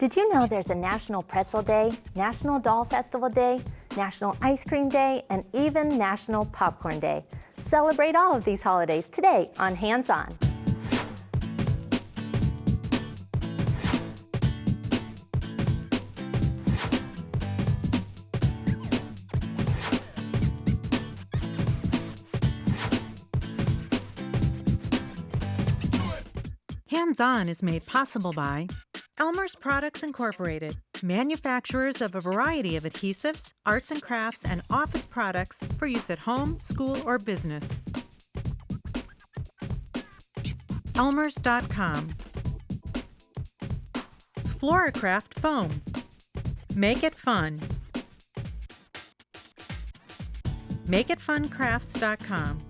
Did you know there's a National Pretzel Day, National Doll Festival Day, National Ice Cream Day, and even National Popcorn Day? Celebrate all of these holidays today on Hands On. Hands On is made possible by Elmer's Products Incorporated, manufacturers of a variety of adhesives, arts and crafts, and office products for use at home, school, or business. Elmers.com. Floracraft Foam. Make it fun. MakeItFunCrafts.com.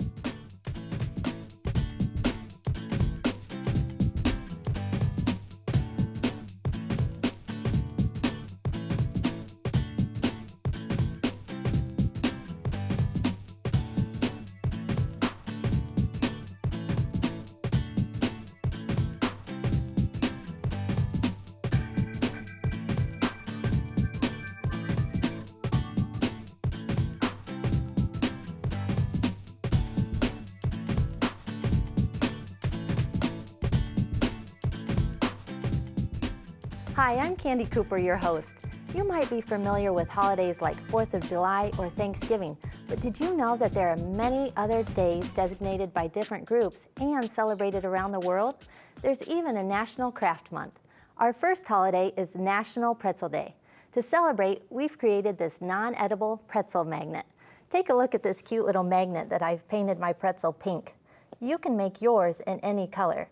Hi, I'm Candie Cooper, your host. You might be familiar with holidays like 4th of July or Thanksgiving, but did you know that there are many other days designated by different groups and celebrated around the world? There's even a National Craft Month. Our first holiday is National Pretzel Day. To celebrate, we've created this non-edible pretzel magnet. Take a look at this cute little magnet that I've painted my pretzel pink. You can make yours in any color.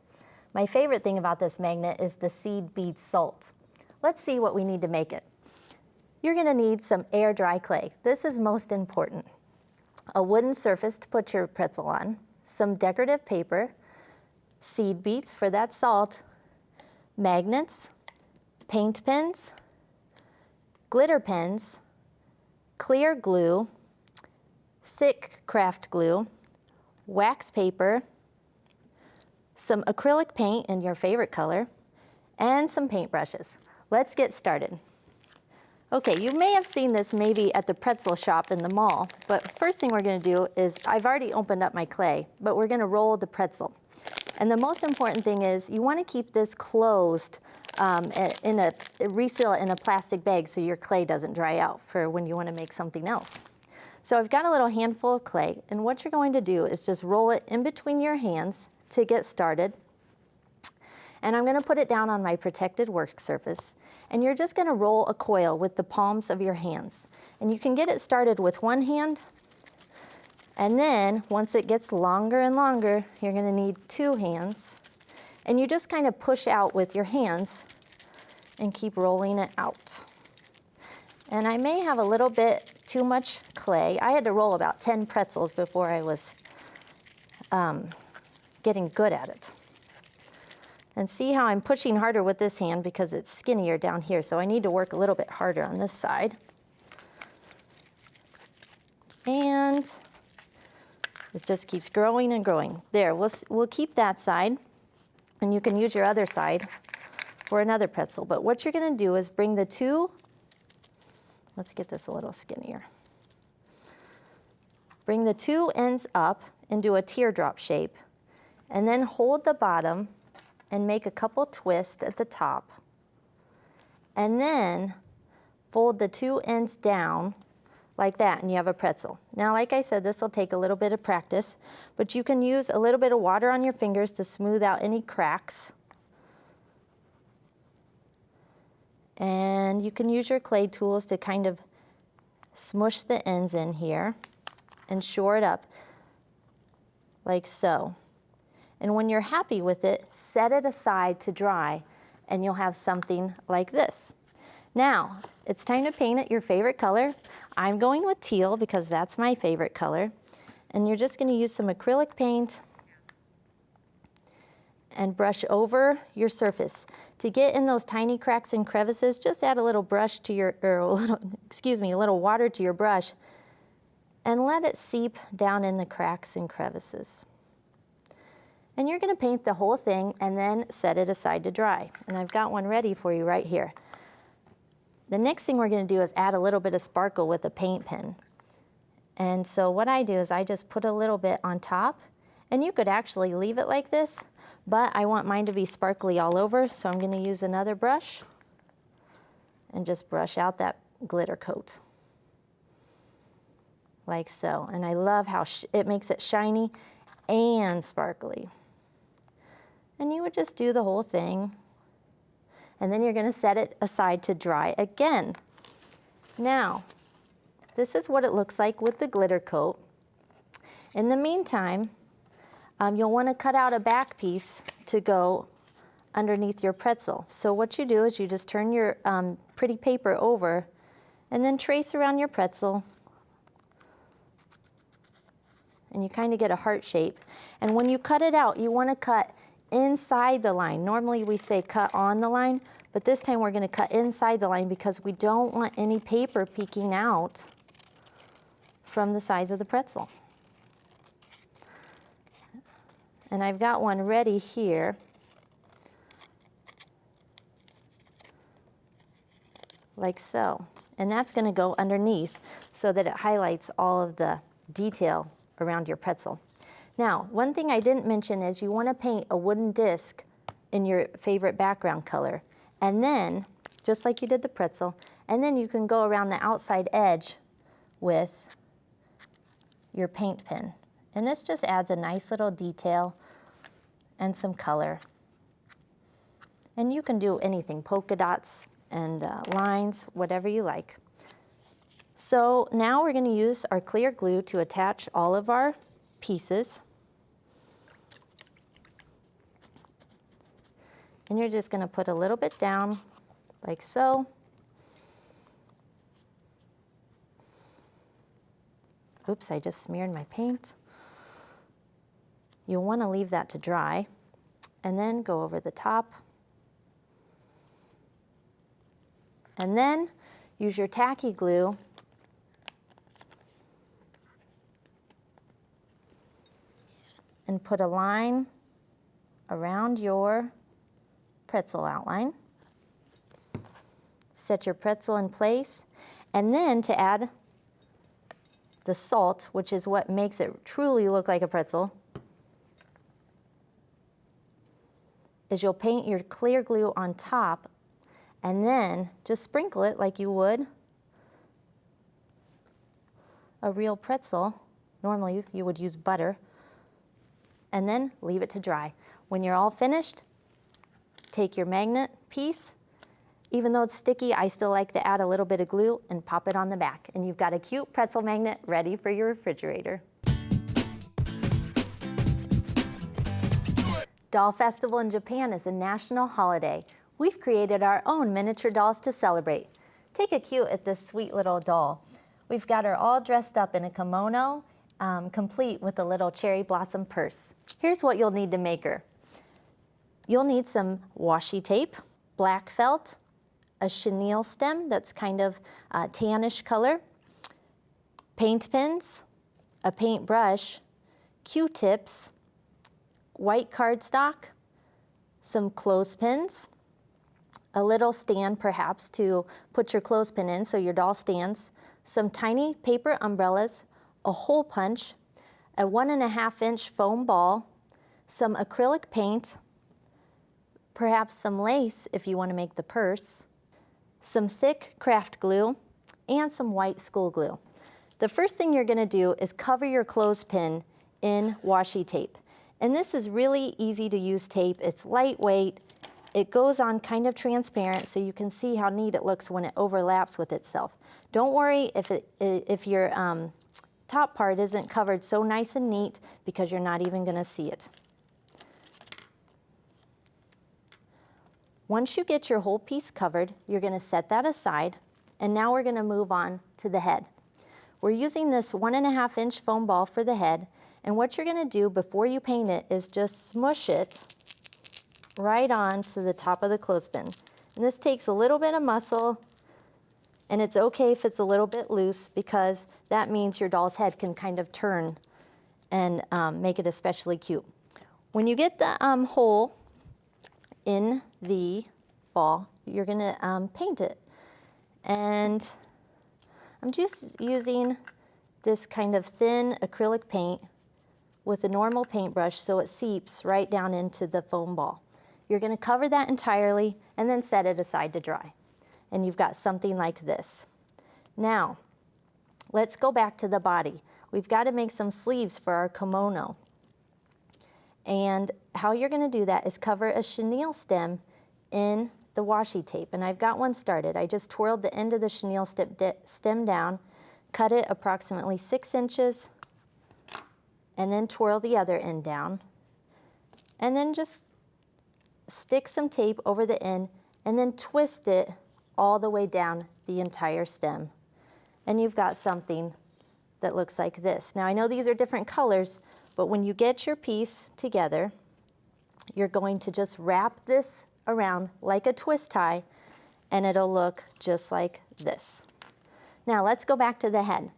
My favorite thing about this magnet is the seed bead salt. Let's see what we need to make it. You're gonna need some air dry clay. This is most important. A wooden surface to put your pretzel on, some decorative paper, seed beads for that salt, magnets, paint pens, glitter pens, clear glue, thick craft glue, wax paper, some acrylic paint in your favorite color, and some paintbrushes. Let's get started. Okay, you may have seen this maybe at the pretzel shop in the mall, but first thing we're gonna do is, I've already opened up my clay, but we're gonna roll the pretzel. And the most important thing is you wanna keep this closed reseal it in a plastic bag so your clay doesn't dry out for when you wanna make something else. So I've got a little handful of clay, and what you're going to do is just roll it in between your hands to get started. And I'm gonna put it down on my protected work surface. And you're just gonna roll a coil with the palms of your hands. And you can get it started with one hand, and then once it gets longer and longer, you're gonna need two hands. And you just kind of push out with your hands and keep rolling it out. And I may have a little bit too much clay. I had to roll about 10 pretzels before I was getting good at it. And see how I'm pushing harder with this hand because it's skinnier down here, so I need to work a little bit harder on this side. And it just keeps growing and growing. There, we'll keep that side, and you can use your other side for another pretzel. But what you're gonna do is bring the two, let's get this a little skinnier. Bring the two ends up into a teardrop shape, and then hold the bottom and make a couple twists at the top. And then fold the two ends down like that, and you have a pretzel. Now, like I said, this will take a little bit of practice, but you can use a little bit of water on your fingers to smooth out any cracks. And you can use your clay tools to kind of smush the ends in here and shore it up like so. And when you're happy with it, set it aside to dry, and you'll have something like this. Now, it's time to paint it your favorite color. I'm going with teal because that's my favorite color. And you're just gonna use some acrylic paint and brush over your surface. To get in those tiny cracks and crevices, just add a little brush to your, a little water to your brush, and let it seep down in the cracks and crevices. And you're gonna paint the whole thing and then set it aside to dry. And I've got one ready for you right here. The next thing we're going to do is add a little bit of sparkle with a paint pen. And so what I do is I just put a little bit on top, and you could actually leave it like this, but I want mine to be sparkly all over, so I'm going to use another brush and just brush out that glitter coat. Like so. And I love how it makes it shiny and sparkly. And you would just do the whole thing. And then you're going to set it aside to dry again. Now, this is what it looks like with the glitter coat. In the meantime, you'll want to cut out a back piece to go underneath your pretzel. So what you do is you just turn your pretty paper over and then trace around your pretzel. And you kind of get a heart shape. And when you cut it out, you want to cut inside the line. Normally we say cut on the line, but this time we're going to cut inside the line because we don't want any paper peeking out from the sides of the pretzel. And I've got one ready here. Like so. And that's going to go underneath so that it highlights all of the detail around your pretzel. Now, one thing I didn't mention is you want to paint a wooden disc in your favorite background color. And then, just like you did the pretzel, and then you can go around the outside edge with your paint pen. And this just adds a nice little detail and some color. And you can do anything, polka dots and lines, whatever you like. So now we're going to use our clear glue to attach all of our pieces. And you're just going to put a little bit down, like so. Oops, I just smeared my paint. You'll want to leave that to dry, and then go over the top. And then use your tacky glue and put a line around your pretzel outline. Set your pretzel in place, and then to add the salt, which is what makes it truly look like a pretzel, is you'll paint your clear glue on top and then just sprinkle it like you would a real pretzel. Normally you would use butter, and then leave it to dry. When you're all finished, take your magnet piece. Even though it's sticky, I still like to add a little bit of glue and pop it on the back. And you've got a cute pretzel magnet ready for your refrigerator. Doll Festival in Japan is a national holiday. We've created our own miniature dolls to celebrate. Take a cue at this sweet little doll. We've got her all dressed up in a kimono, complete with a little cherry blossom purse. Here's what you'll need to make her. You'll need some washi tape, black felt, a chenille stem that's kind of tannish color, paint pens, a paintbrush, Q-tips, white cardstock, some clothespins, a little stand perhaps to put your clothespin in so your doll stands, some tiny paper umbrellas, a hole punch, a 1.5-inch foam ball, some acrylic paint, perhaps some lace if you want to make the purse, some thick craft glue, and some white school glue. The first thing you're going to do is cover your clothespin in washi tape. And this is really easy to use tape. It's lightweight. It goes on kind of transparent so you can see how neat it looks when it overlaps with itself. Don't worry if your top part isn't covered so nice and neat, because you're not even going to see it. Once you get your whole piece covered, you're going to set that aside, and now we're going to move on to the head. We're using this 1.5-inch foam ball for the head, and what you're going to do before you paint it is just smush it right on to the top of the clothespin. And this takes a little bit of muscle, and it's okay if it's a little bit loose, because that means your doll's head can kind of turn and make it especially cute. When you get the hole in the ball, you're going to paint it. And I'm just using this kind of thin acrylic paint with a normal paintbrush so it seeps right down into the foam ball. You're going to cover that entirely and then set it aside to dry. And you've got something like this. Now, let's go back to the body. We've got to make some sleeves for our kimono. And how you're going to do that is cover a chenille stem in the washi tape. And I've got one started. I just twirled the end of the chenille stem down, cut it approximately 6 inches, and then twirl the other end down. And then just stick some tape over the end and then twist it all the way down the entire stem. And you've got something that looks like this. Now I know these are different colors, but when you get your piece together, you're going to just wrap this around like a twist tie, and it'll look just like this. Now let's go back to the head.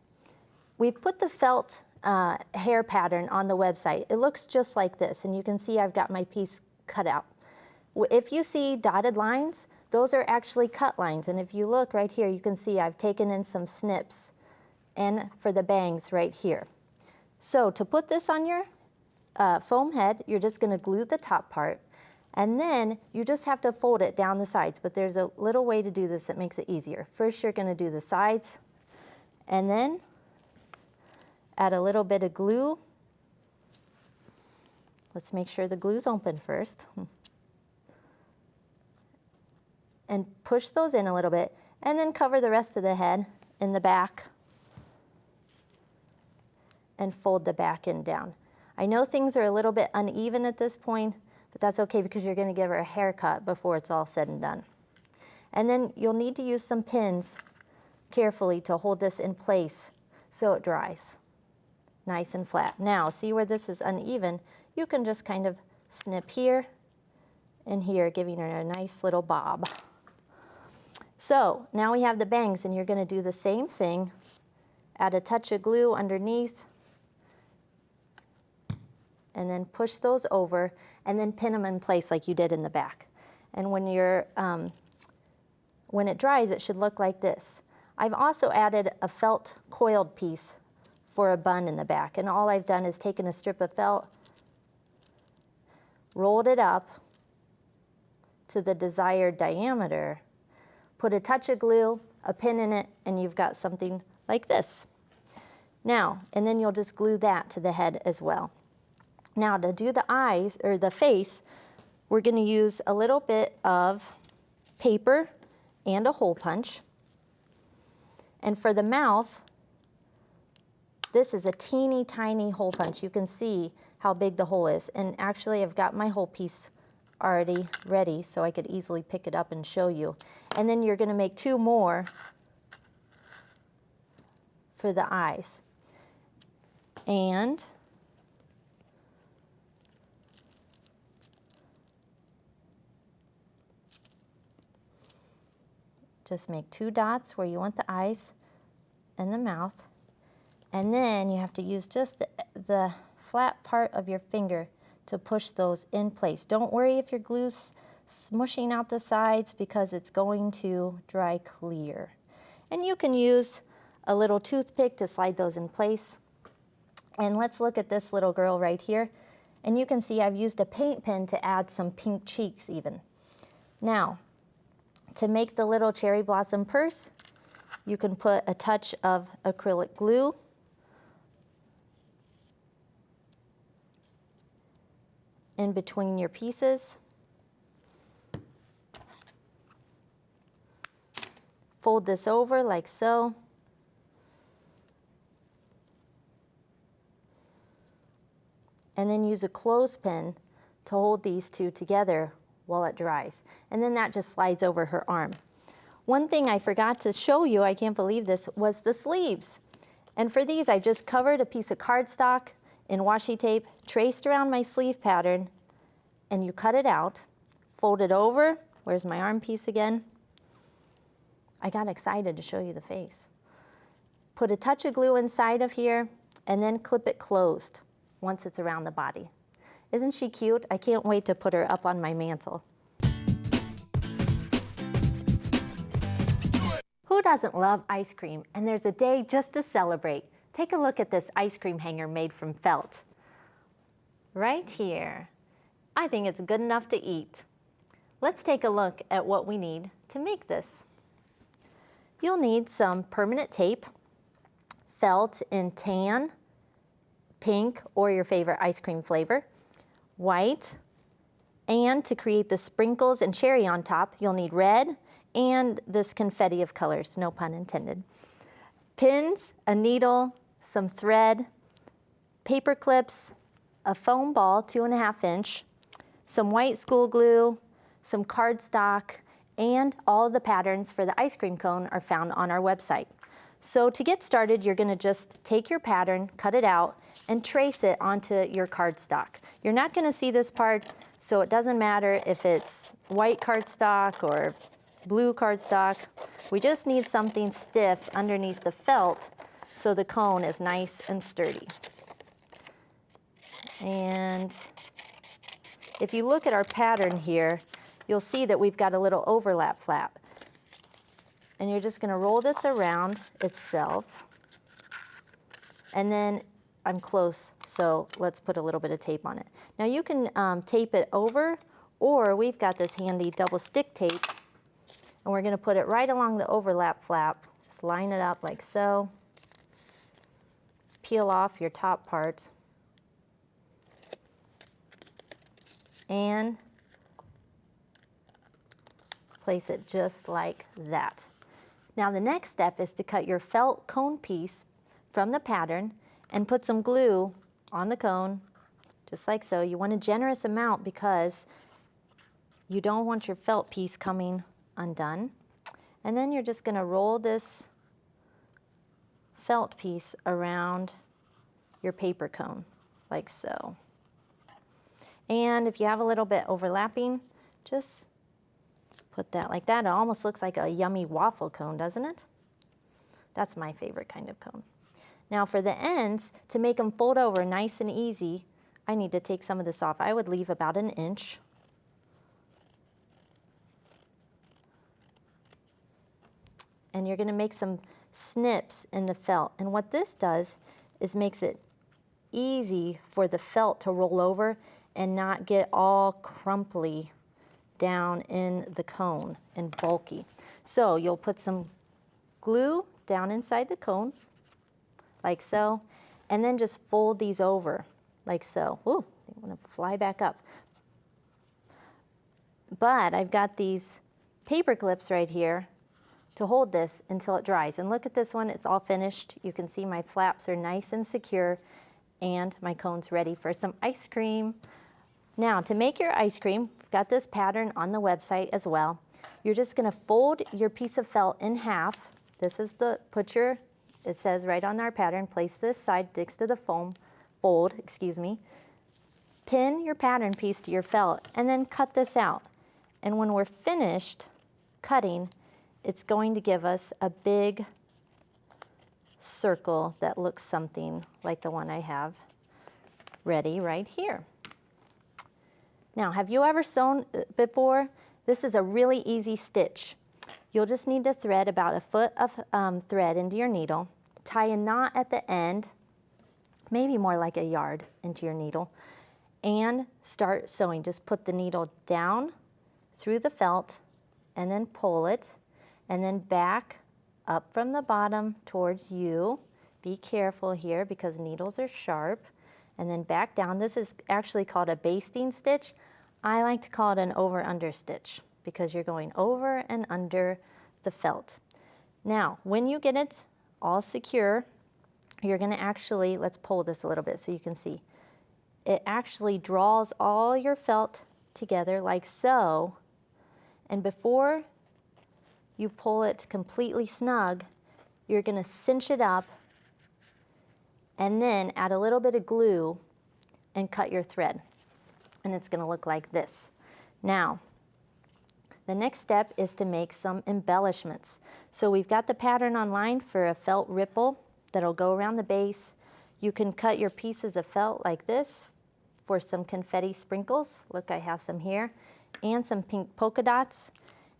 We've put the felt hair pattern on the website. It looks just like this, and you can see I've got my piece cut out. If you see dotted lines, those are actually cut lines, and if you look right here, you can see I've taken in some snips and for the bangs right here. So to put this on your foam head, you're just going to glue the top part, and then you just have to fold it down the sides, but there's a little way to do this that makes it easier. First, you're going to do the sides, and then add a little bit of glue. Let's make sure the glue's open first. And push those in a little bit, and then cover the rest of the head in the back and fold the back end down. I know things are a little bit uneven at this point, but that's okay because you're going to give her a haircut before it's all said and done. And then you'll need to use some pins carefully to hold this in place so it dries nice and flat. Now, see where this is uneven? You can just kind of snip here and here, giving her a nice little bob. So now we have the bangs, and you're going to do the same thing. Add a touch of glue underneath, and then push those over, and then pin them in place like you did in the back. And when it dries, it should look like this. I've also added a felt coiled piece for a bun in the back, and all I've done is taken a strip of felt, rolled it up to the desired diameter, put a touch of glue, a pin in it, and you've got something like this. Now, and then you'll just glue that to the head as well. Now to do the eyes, or the face, we're going to use a little bit of paper and a hole punch. And for the mouth, this is a teeny tiny hole punch. You can see how big the hole is. And actually I've got my whole piece already ready so I could easily pick it up and show you. And then you're going to make 2 more for the eyes. And just make 2 dots where you want the eyes and the mouth. And then you have to use just the flat part of your finger to push those in place. Don't worry if your glue's smushing out the sides because it's going to dry clear. And you can use a little toothpick to slide those in place. And let's look at this little girl right here. And you can see I've used a paint pen to add some pink cheeks even. Now, to make the little cherry blossom purse, you can put a touch of acrylic glue in between your pieces. Fold this over like so. And then use a clothespin to hold these 2 together while it dries. And then that just slides over her arm. One thing I forgot to show you, I can't believe this, was the sleeves. And for these, I just covered a piece of cardstock in washi tape, traced around my sleeve pattern, and you cut it out, fold it over. Where's my arm piece again? I got excited to show you the face. Put a touch of glue inside of here, and then clip it closed once it's around the body. Isn't she cute? I can't wait to put her up on my mantle. Who doesn't love ice cream? And there's a day just to celebrate. Take a look at this ice cream hanger made from felt. Right here. I think it's good enough to eat. Let's take a look at what we need to make this. You'll need some permanent tape, felt in tan, pink, or your favorite ice cream flavor, white, and to create the sprinkles and cherry on top, you'll need red and this confetti of colors, no pun intended. Pins, a needle, some thread, paper clips, a foam ball, 2.5 inch, some white school glue, some cardstock, and all the patterns for the ice cream cone are found on our website. So to get started, you're gonna just take your pattern, cut it out, and trace it onto your cardstock. You're not gonna see this part, so it doesn't matter if it's white cardstock or blue cardstock. We just need something stiff underneath the felt so the cone is nice and sturdy. And if you look at our pattern here, you'll see that we've got a little overlap flap. And you're just gonna roll this around itself. And then, I'm close, so let's put a little bit of tape on it. Now you can tape it over, or we've got this handy double stick tape, and we're gonna put it right along the overlap flap. Just line it up like so. Peel off your top part. And place it just like that. Now the next step is to cut your felt cone piece from the pattern and put some glue on the cone, just like so. You want a generous amount because you don't want your felt piece coming undone. And then you're just gonna roll this felt piece around your paper cone, like so. And if you have a little bit overlapping, just put that like that. It almost looks like a yummy waffle cone, doesn't it? That's my favorite kind of cone. Now for the ends, to make them fold over nice and easy, I need to take some of this off. I would leave about 1 inch. And you're gonna make some snips in the felt. And what this does is makes it easy for the felt to roll over and not get all crumply down in the cone and bulky. So you'll put some glue down inside the cone, like so, and then just fold these over, like so. Ooh, they wanna fly back up. But I've got these paper clips right here to hold this until it dries. And look at this one, it's all finished. You can see my flaps are nice and secure, and my cone's ready for some ice cream. Now, to make your ice cream, we've got this pattern on the website as well. You're just gonna fold your piece of felt in half. This is the, it says right on our pattern, place this side next to the fold, excuse me. Pin your pattern piece to your felt and then cut this out. And when we're finished cutting, it's going to give us a big circle that looks something like the one I have ready right here. Now, have you ever sewn before? This is a really easy stitch. You'll just need to thread about 1 foot of thread into your needle, tie a knot at the end, maybe more like a yard into your needle, and start sewing. Just put the needle down through the felt and then pull it, and then back up from the bottom towards you. Be careful here because needles are sharp. And then back down. This is actually called a basting stitch. I like to call it an over-under stitch because you're going over and under the felt. Now, when you get it all secure, you're gonna actually, let's pull this a little bit so you can see. It actually draws all your felt together like so. And before you pull it completely snug, you're gonna cinch it up and then add a little bit of glue and cut your thread. And it's gonna look like this. Now, the next step is to make some embellishments. So we've got the pattern online for a felt ripple that'll go around the base. You can cut your pieces of felt like this for some confetti sprinkles. Look, I have some here. And some pink polka dots.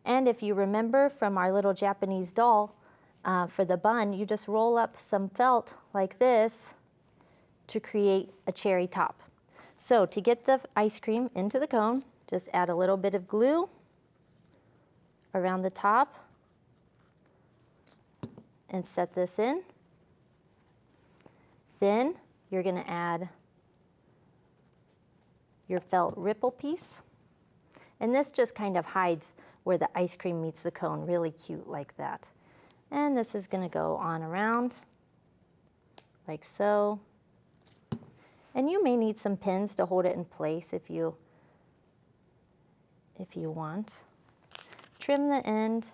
And if you remember from our little Japanese doll, For the bun, you just roll up some felt like this to create a cherry top. So to get the ice cream into the cone, just add a little bit of glue around the top and set this in. Then you're going to add your felt ripple piece. And this just kind of hides where the ice cream meets the cone, really cute like that. And this is going to go on around like so. And you may need some pins to hold it in place if you want. Trim the end.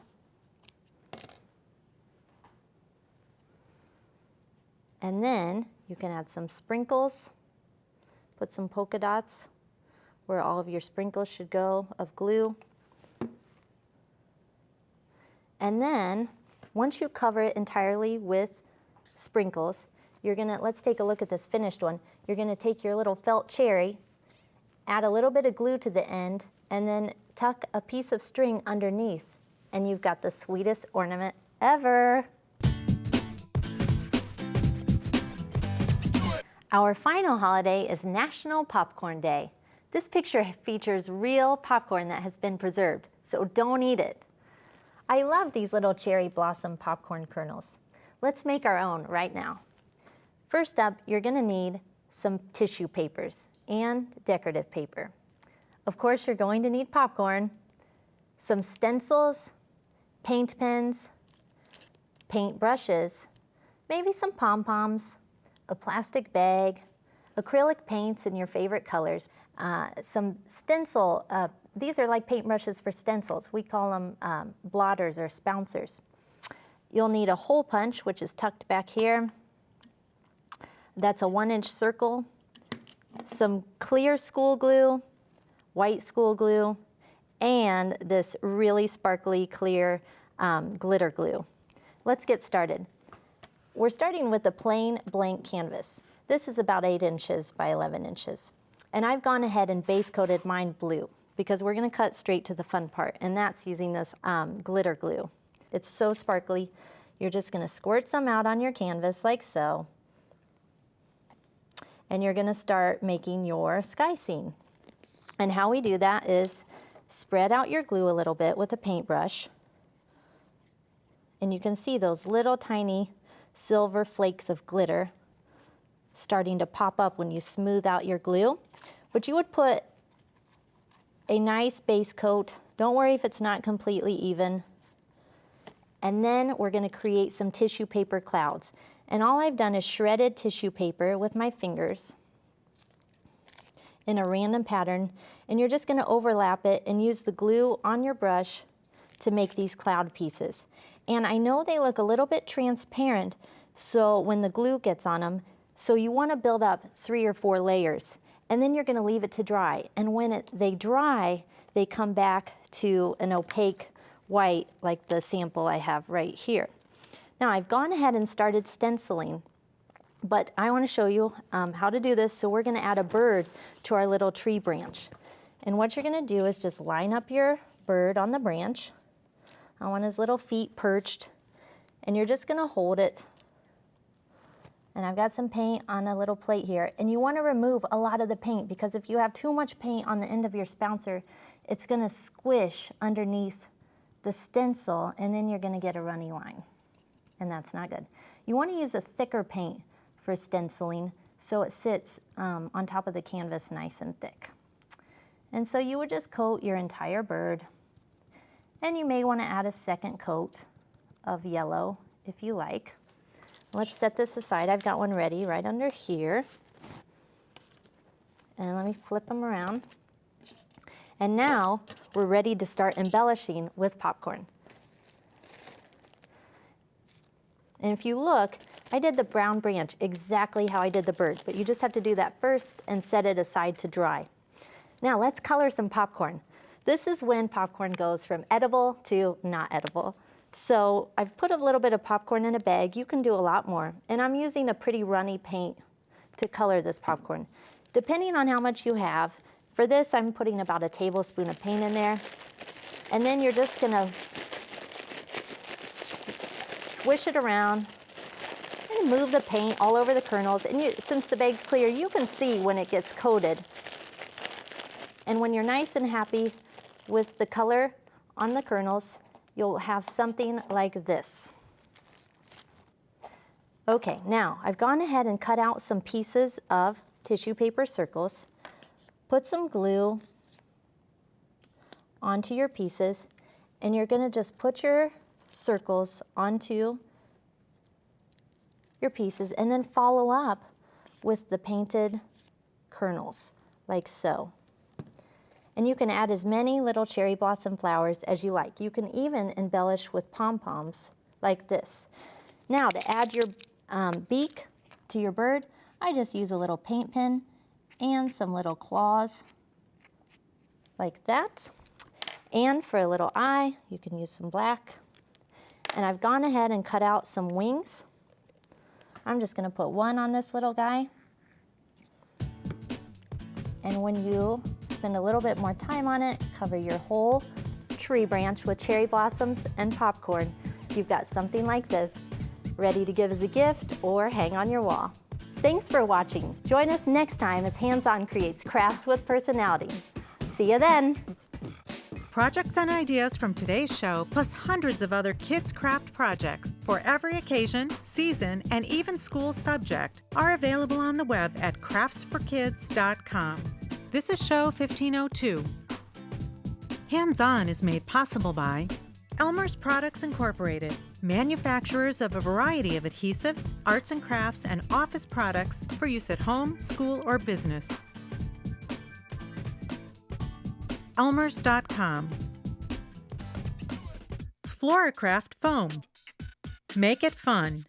And then you can add some sprinkles. Put some polka dots where all of your sprinkles should go of glue. And then once you cover it entirely with sprinkles, let's take a look at this finished one. You're gonna take your little felt cherry, add a little bit of glue to the end, and then tuck a piece of string underneath, and you've got the sweetest ornament ever. Our final holiday is National Popcorn Day. This picture features real popcorn that has been preserved, so don't eat it. I love these little cherry blossom popcorn kernels. Let's make our own right now. First up, you're gonna need some tissue papers and decorative paper. Of course, you're going to need popcorn, some stencils, paint pens, paint brushes, maybe some pom-poms, a plastic bag, acrylic paints in your favorite colors, some stencil, these are like paint brushes for stencils. We call them blotters or spouncers. You'll need a hole punch, which is tucked back here. That's a 1-inch circle, some clear school glue, white school glue, and this really sparkly clear glitter glue. Let's get started. We're starting with a plain blank canvas. This is about 8 inches by 11 inches. And I've gone ahead and base coated mine blue because we're gonna cut straight to the fun part, and that's using this glitter glue. It's so sparkly. You're just gonna squirt some out on your canvas like so. And you're gonna start making your sky scene. And how we do that is spread out your glue a little bit with a paintbrush. And you can see those little tiny silver flakes of glitter starting to pop up when you smooth out your glue. But you would put a nice base coat. Don't worry if it's not completely even. And then we're gonna create some tissue paper clouds. And all I've done is shredded tissue paper with my fingers in a random pattern. And you're just gonna overlap it and use the glue on your brush to make these cloud pieces. And I know they look a little bit transparent, so when the glue gets on them, so you wanna build up 3 or 4 layers. And then you're gonna leave it to dry. And when they dry, they come back to an opaque white, like the sample I have right here. Now I've gone ahead and started stenciling, but I wanna show you how to do this. So we're gonna add a bird to our little tree branch. And what you're gonna do is just line up your bird on the branch. I want his little feet perched, and you're just gonna hold it. And I've got some paint on a little plate here, and you wanna remove a lot of the paint because if you have too much paint on the end of your spouncer, it's gonna squish underneath the stencil, and then you're gonna get a runny line, and that's not good. You wanna use a thicker paint for stenciling so it sits on top of the canvas nice and thick. And so you would just coat your entire bird, and you may wanna add a second coat of yellow if you like. Let's set this aside. I've got one ready right under here. And let me flip them around. And now we're ready to start embellishing with popcorn. And if you look, I did the brown branch exactly how I did the bird, but you just have to do that first and set it aside to dry. Now let's color some popcorn. This is when popcorn goes from edible to not edible. So I've put a little bit of popcorn in a bag. You can do a lot more. And I'm using a pretty runny paint to color this popcorn. Depending on how much you have, for this I'm putting about a tablespoon of paint in there. And then you're just gonna swish it around and move the paint all over the kernels. And since the bag's clear, you can see when it gets coated. And when you're nice and happy with the color on the kernels, you'll have something like this. Okay, now I've gone ahead and cut out some pieces of tissue paper circles. Put some glue onto your pieces, and you're going to just put your circles onto your pieces and then follow up with the painted kernels, like so. And you can add as many little cherry blossom flowers as you like. You can even embellish with pom-poms like this. Now to add your beak to your bird, I just use a little paint pen and some little claws like that. And for a little eye, you can use some black. And I've gone ahead and cut out some wings. I'm just gonna put one on this little guy. And when you spend a little bit more time on it, cover your whole tree branch with cherry blossoms and popcorn. You've got something like this, ready to give as a gift or hang on your wall. Thanks for watching. Join us next time as Hands On creates crafts with personality. See you then. Projects and ideas from today's show, plus hundreds of other kids' craft projects for every occasion, season, and even school subject, are available on the web at craftsforkids.com. This is show 1502. Hands On is made possible by Elmer's Products Incorporated, manufacturers of a variety of adhesives, arts and crafts, and office products for use at home, school, or business. Elmers.com. Floracraft Foam. Make it fun.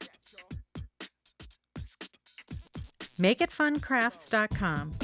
MakeItFunCrafts.com.